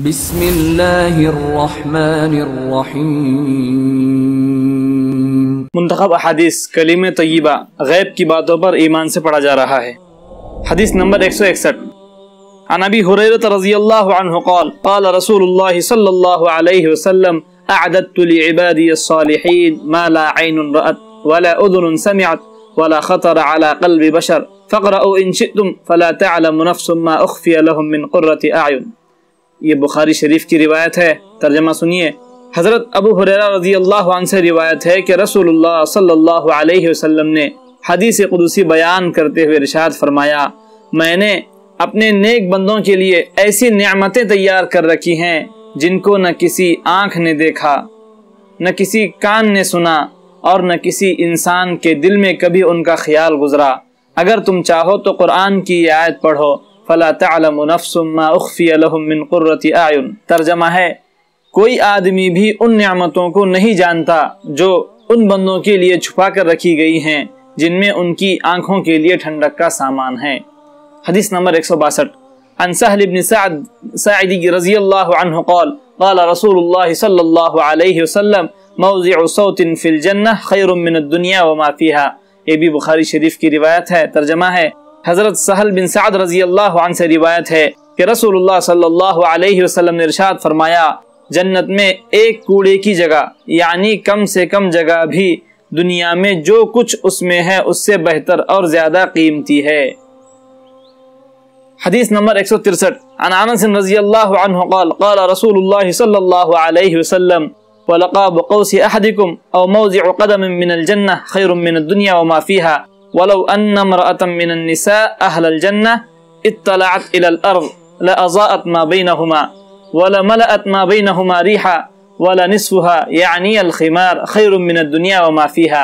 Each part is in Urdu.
بسم اللہ الرحمن الرحیم۔ منتخب احادیث کلمہ طیبہ غیب کی باتوں پر ایمان سے پڑھا جا رہا ہے۔ حدیث نمبر 161 عن ابی ہریرہ رضی اللہ عنہ قال قال رسول اللہ صلی اللہ علیہ وسلم اعددت لعبادی الصالحین ما لا عین رأت ولا اذن سمعت ولا خطر على قلب بشر فاقرؤوا ان شئتم فلا تعلم نفس ما اخفی لهم من قرة اعین۔ یہ بخاری شریف کی روایت ہے۔ ترجمہ سنیے۔ حضرت ابو ہریرہ رضی اللہ عنہ سے روایت ہے کہ رسول اللہ صلی اللہ علیہ وسلم نے حدیث قدسی بیان کرتے ہوئے ارشاد فرمایا، میں نے اپنے نیک بندوں کے لیے ایسی نعمتیں تیار کر رکھی ہیں جن کو نہ کسی آنکھ نے دیکھا، نہ کسی کان نے سنا اور نہ کسی انسان کے دل میں کبھی ان کا خیال گزرا۔ اگر تم چاہو تو قرآن کی یہ آیت پڑھو، فلا تعلم نفس ما اخفی لهم من قرۃ اعین۔ ترجمہ ہے، کوئی آدمی بھی ان نعمتوں کو نہیں جانتا جو ان بندوں کے لیے چھپا کر رکھی گئی ہیں جن میں ان کی آنکھوں کے لیے ٹھنڈک کا سامان ہے۔ حدیث نمبر 162 عن سہل بن ساعدی رضی اللہ عنہ قال قال رسول اللہ صلی اللہ علیہ وسلم موضع صوت فی الجنہ خیر من الدنیا وما فیہا۔ یہ بھی بخاری شریف کی روایت ہے۔ ترجمہ ہے، حضرت سہل بن سعد رضی اللہ عنہ سے روایت ہے کہ رسول اللہ صلی اللہ علیہ وسلم نے ارشاد فرمایا، جنت میں ایک کوڑے کی جگہ یعنی کم سے کم جگہ بھی دنیا میں جو کچھ اس میں ہے اس سے بہتر اور زیادہ قیمتی ہے۔ حدیث نمبر 163 عن انس رضی اللہ عنہ قال قال رسول اللہ صلی اللہ علیہ وسلم ولقاب قوس احدکم او موضع قدم من الجنہ خیر من الدنیا وما فیہا ولو ان امرأة من النساء اہل الجنہ اطلعت الى الارض لأضاءت ما بینہما ولملأت ما بینہما ریحا ولنصفها یعنی الخمار خیر من الدنیا وما فیہا۔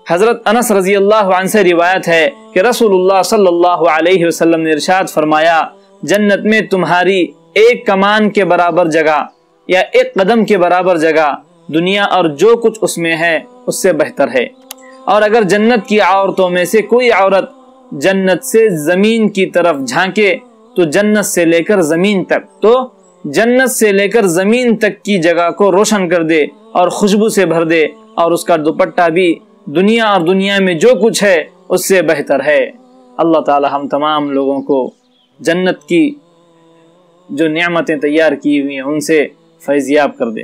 حضرت انس رضی اللہ عنہ سے روایت ہے کہ رسول اللہ صلی اللہ علیہ وسلم نے ارشاد فرمایا، جنت میں تمہاری ایک کمان کے برابر جگہ یا ایک قدم کے برابر جگہ دنیا اور جو کچھ اس میں ہے اس سے بہتر ہے۔ اور اگر جنت کی عورتوں میں سے کوئی عورت جنت سے زمین کی طرف جھانکے تو جنت سے لے کر زمین تک کی جگہ کو روشن کر دے اور خوشبو سے بھر دے اور اس کا دوپٹہ بھی دنیا اور دنیا میں جو کچھ ہے اس سے بہتر ہے۔ اللہ تعالی ہم تمام لوگوں کو جنت کی جو نعمتیں تیار کی ہوئی ہیں ان سے فیض یاب کر دے۔